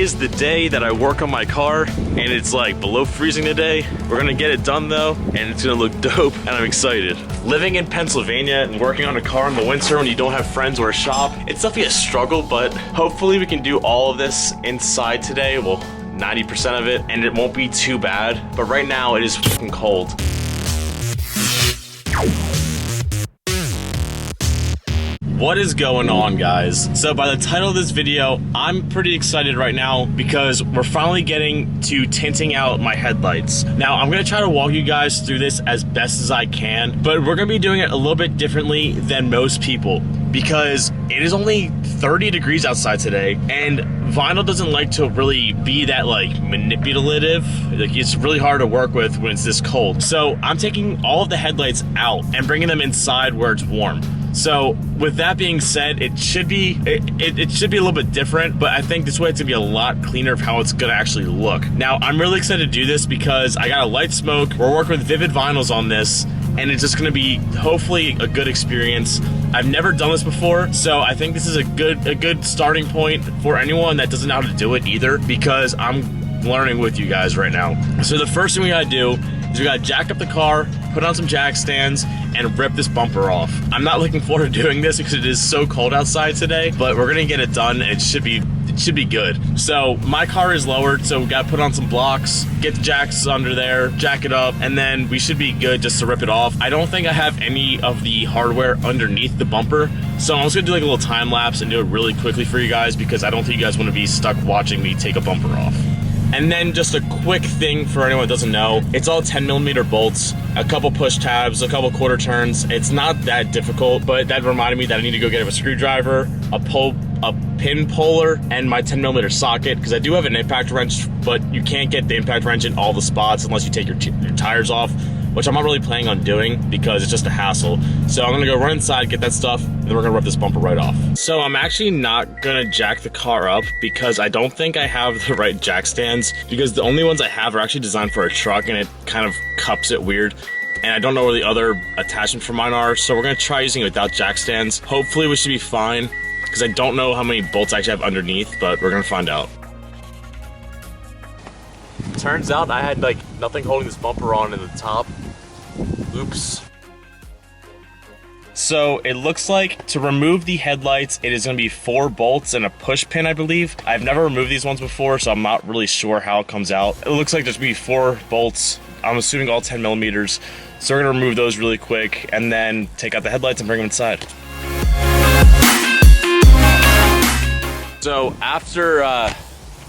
is the day that I work on my car, and it's like below freezing today. We're gonna get it done though, and it's gonna look dope, and I'm excited. Living in Pennsylvania and working on a car in the winter when you don't have friends or a shop, it's definitely a struggle, but hopefully we can do all of this inside today. Well, 90% of it, and it won't be too bad. But right now it is fucking cold. What is going on, guys? So by the title of this video, I'm pretty excited right now because we're finally getting to tinting out my headlights. Now, I'm gonna try to walk you guys through this as best as I can, but we're gonna be doing it a little bit differently than most people because it is only 30 degrees outside today, and vinyl doesn't like to really be that like manipulative. Like, it's really hard to work with when it's this cold. So I'm taking all of the headlights out and bringing them inside where it's warm. So with that being said, it should be it should be a little bit different, but I think this way it's gonna be a lot cleaner of how it's gonna actually look. Now, I'm really excited to do this because I got a light smoke. We're working with Vivid Vinyls on this, and it's just gonna be hopefully a good experience. I've never done this before, so I think this is a good starting point for anyone that doesn't know how to do it either, because I'm learning with you guys right now. So the first thing we gotta do is we gotta jack up the car, put on some jack stands, and rip this bumper off. I'm not looking forward to doing this because it is so cold outside today, but we're gonna get it done, and it should be good. So my car is lowered, so we gotta put on some blocks, get the jacks under there, jack it up, and then we should be good just to rip it off. I don't think I have any of the hardware underneath the bumper, so I'm just gonna do like a little time lapse and do it really quickly for you guys because I don't think you guys want to be stuck watching me take a bumper off. And then just a quick thing for anyone that doesn't know, it's all 10mm bolts, a couple push tabs, a couple quarter turns. It's not that difficult, but that reminded me that I need to go get a screwdriver, a pin puller, and my 10mm socket, because I do have an impact wrench, but you can't get the impact wrench in all the spots unless you take your tires off, which I'm not really planning on doing because it's just a hassle. So I'm gonna go run inside, get that stuff, and then we're gonna rip this bumper right off. So I'm actually not gonna jack the car up because I don't think I have the right jack stands, because the only ones I have are actually designed for a truck, and it kind of cups it weird. And I don't know where the other attachments for mine are, so we're gonna try using it without jack stands. Hopefully we should be fine, because I don't know how many bolts I actually have underneath, but we're gonna find out. Turns out I had like nothing holding this bumper on in the top. Oops. So it looks like to remove the headlights, it is gonna be 4 bolts and a push pin, I believe. I've never removed these ones before, so I'm not really sure how it comes out. It looks like there's gonna be 4 bolts. I'm assuming all 10mm. So we're gonna remove those really quick and then take out the headlights and bring them inside. So after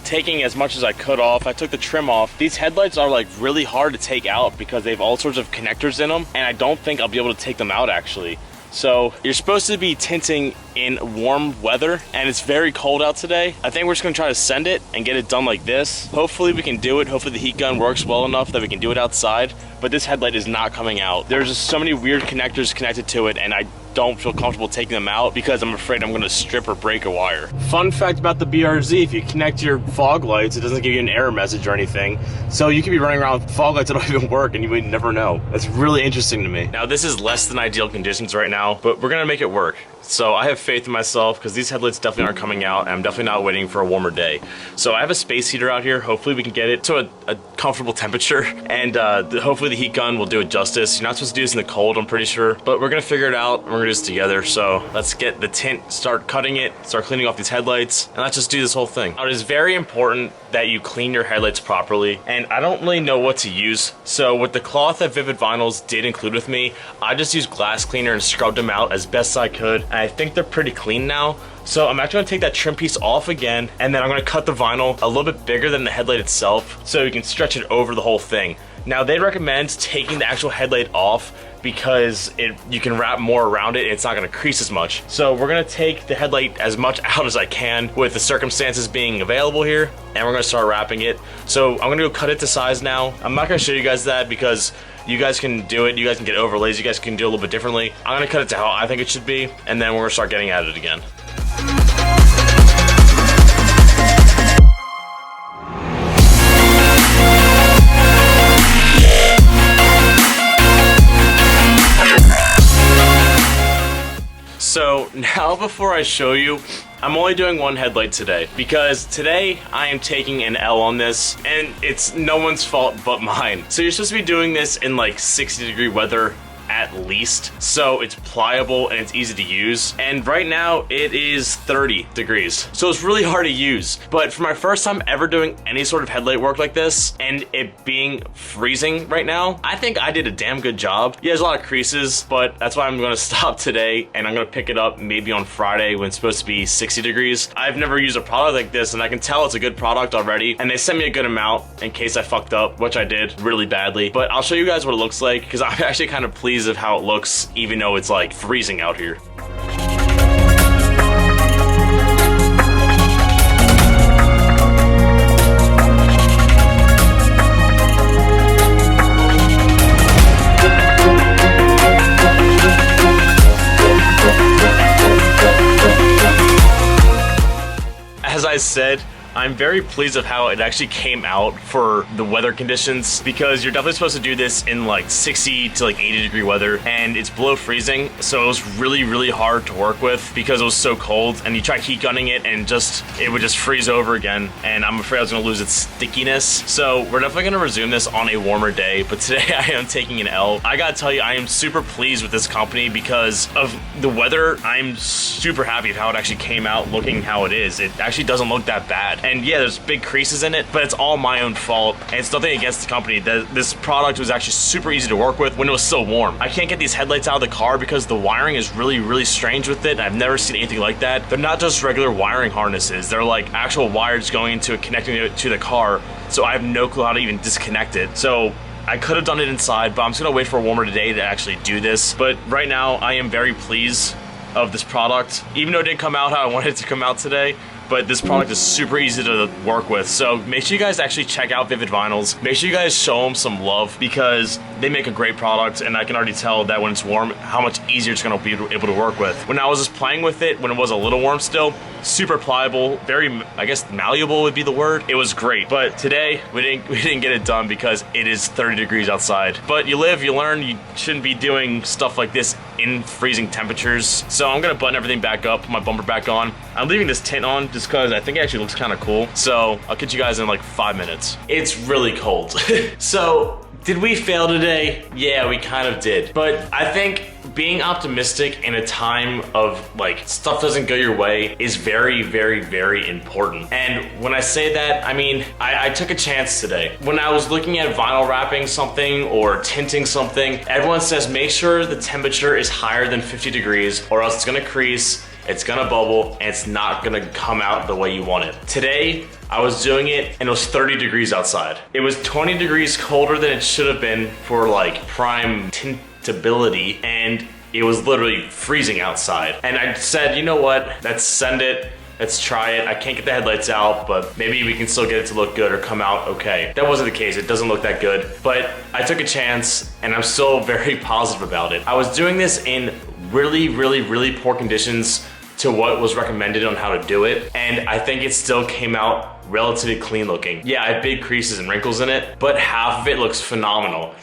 taking as much as I could off, I took the trim off. These headlights are like really hard to take out because they have all sorts of connectors in them, and I don't think I'll be able to take them out actually. So you're supposed to be tinting in warm weather, and it's very cold out today. I think we're just gonna try to send it and get it done like this. Hopefully we can do it. Hopefully the heat gun works well enough that we can do it outside, but this headlight is not coming out. There's just so many weird connectors connected to it, and I don't feel comfortable taking them out because I'm afraid I'm gonna strip or break a wire. Fun fact about the BRZ, if you connect your fog lights, it doesn't give you an error message or anything. So you could be running around with fog lights that don't even work and you would never know. That's really interesting to me. Now this is less than ideal conditions right now, but we're gonna make it work. So I have faith in myself because these headlights definitely aren't coming out, and I'm definitely not waiting for a warmer day. So I have a space heater out here. Hopefully we can get it to a comfortable temperature, and hopefully the heat gun will do it justice. You're not supposed to do this in the cold, I'm pretty sure, but we're gonna figure it out and we're gonna do this together. So let's get the tint, start cutting it, start cleaning off these headlights, and let's just do this whole thing. Now, it is very important that you clean your headlights properly, and I don't really know what to use. So with the cloth that Vivid Vinyls did include with me, I just used glass cleaner and scrubbed them out as best I could. And I think they're pretty clean now. So I'm actually gonna take that trim piece off again, and then I'm gonna cut the vinyl a little bit bigger than the headlight itself so you can stretch it over the whole thing. Now they recommend taking the actual headlight off because you can wrap more around it and it's not gonna crease as much. So we're gonna take the headlight as much out as I can with the circumstances being available here, and we're gonna start wrapping it. So I'm gonna go cut it to size now. I'm not gonna show you guys that because you guys can do it, you guys can get overlays, you guys can do it a little bit differently. I'm gonna cut it to how I think it should be, and then we're gonna start getting at it again. So now before I show you I'm only doing one headlight today because today I am taking an L on this, and it's no one's fault but mine. So you're supposed to be doing this in like 60-degree weather at least, so it's pliable and it's easy to use. And right now it is 30 degrees, so it's really hard to use. But for my first time ever doing any sort of headlight work like this, and it being freezing right now, I think I did a damn good job. Yeah, there's a lot of creases, but that's why I'm gonna stop today, and I'm gonna pick it up maybe on Friday when it's supposed to be 60 degrees. I've never used a product like this, and I can tell it's a good product already, and they sent me a good amount in case I fucked up, which I did really badly. But I'll show you guys what it looks like, because I'm actually kind of pleased of how it looks, even though it's like freezing out here. As I said, I'm very pleased of how it actually came out for the weather conditions, because you're definitely supposed to do this in like 60 to like 80 degree weather, and it's below freezing, so it was really hard to work with because it was so cold, and you try heat gunning it and it would just freeze over again, and I'm afraid I was gonna lose its stickiness. So we're definitely gonna resume this on a warmer day, but today I am taking an L. I gotta tell you, I am super pleased with this company because of the weather. I'm super happy with how it actually came out looking how it is. It actually doesn't look that bad. And yeah, there's big creases in it, but it's all my own fault, and it's nothing against the company. This product was actually super easy to work with when it was still warm. I can't get these headlights out of the car because the wiring is really strange with it. I've never seen anything like that. They're not just regular wiring harnesses. They're like actual wires going into it, connecting it to the car, so I have no clue how to even disconnect it. So I could have done it inside, but I'm just gonna wait for a warmer day to actually do this. But right now, I am very pleased of this product, even though it didn't come out how I wanted it to come out today. But this product is super easy to work with. So make sure you guys actually check out Vivid Vinyls. Make sure you guys show them some love because they make a great product, and I can already tell that when it's warm, how much easier it's gonna be able to work with. When I was just playing with it, when it was a little warm still, super pliable, very, I guess malleable would be the word. It was great. But today, we didn't get it done because it is 30 degrees outside. But you live, you learn. You shouldn't be doing stuff like this in freezing temperatures. So I'm gonna button everything back up, put my bumper back on. I'm leaving this tint on just because I think it actually looks kind of cool. So I'll catch you guys in like 5 minutes. It's really cold. So did we fail today? Yeah, we kind of did. But I think being optimistic in a time of like stuff doesn't go your way is very important. And when I say that, I mean, I took a chance today. When I was looking at vinyl wrapping something or tinting something, everyone says make sure the temperature is higher than 50 degrees or else it's gonna crease, it's gonna bubble, and it's not gonna come out the way you want it. Today, I was doing it and it was 30 degrees outside. It was 20 degrees colder than it should have been for like prime tintability, and it was literally freezing outside. And I said, you know what, let's send it. Let's try it. I can't get the headlights out, but maybe we can still get it to look good or come out okay. That wasn't the case. It doesn't look that good, but I took a chance and I'm still very positive about it. I was doing this in really poor conditions to what was recommended on how to do it, and I think it still came out relatively clean looking. Yeah, I have big creases and wrinkles in it, but half of it looks phenomenal.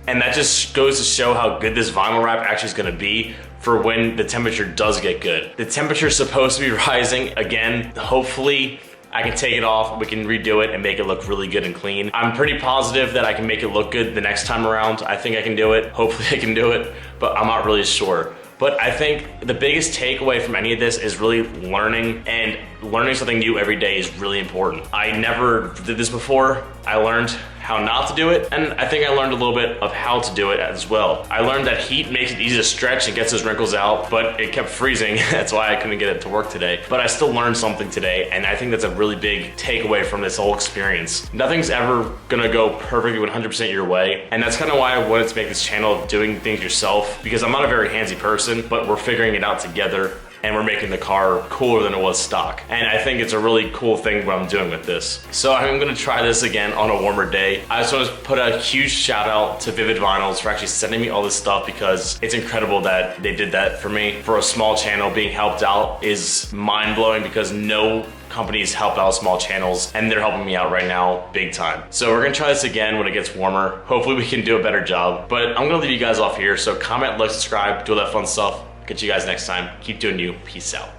And that just goes to show how good this vinyl wrap actually is gonna be for when the temperature does get good. The temperature is supposed to be rising again. Hopefully, I can take it off, we can redo it and make it look really good and clean. I'm pretty positive that I can make it look good the next time around. I think I can do it. Hopefully I can do it, but I'm not really sure. But I think the biggest takeaway from any of this is really learning, and learning something new every day is really important. I never did this before. I learned how not to do it, and I think I learned a little bit of how to do it as well. I learned that heat makes it easy to stretch and gets those wrinkles out, but it kept freezing. That's why I couldn't get it to work today. But I still learned something today, and I think that's a really big takeaway from this whole experience. Nothing's ever gonna go perfectly 100% your way, and that's kind of why I wanted to make this channel of doing things yourself, because I'm not a very handsy person, but we're figuring it out together, and we're making the car cooler than it was stock. And I think it's a really cool thing what I'm doing with this. So I'm gonna try this again on a warmer day. I just want to put a huge shout out to Vivid Vinyls for actually sending me all this stuff, because it's incredible that they did that for me. For a small channel, being helped out is mind-blowing, because no companies help out small channels, and they're helping me out right now big time. So we're gonna try this again when it gets warmer. Hopefully we can do a better job, but I'm gonna leave you guys off here. So comment, like, subscribe, do all that fun stuff. Catch you guys next time. Keep doing you. Peace out.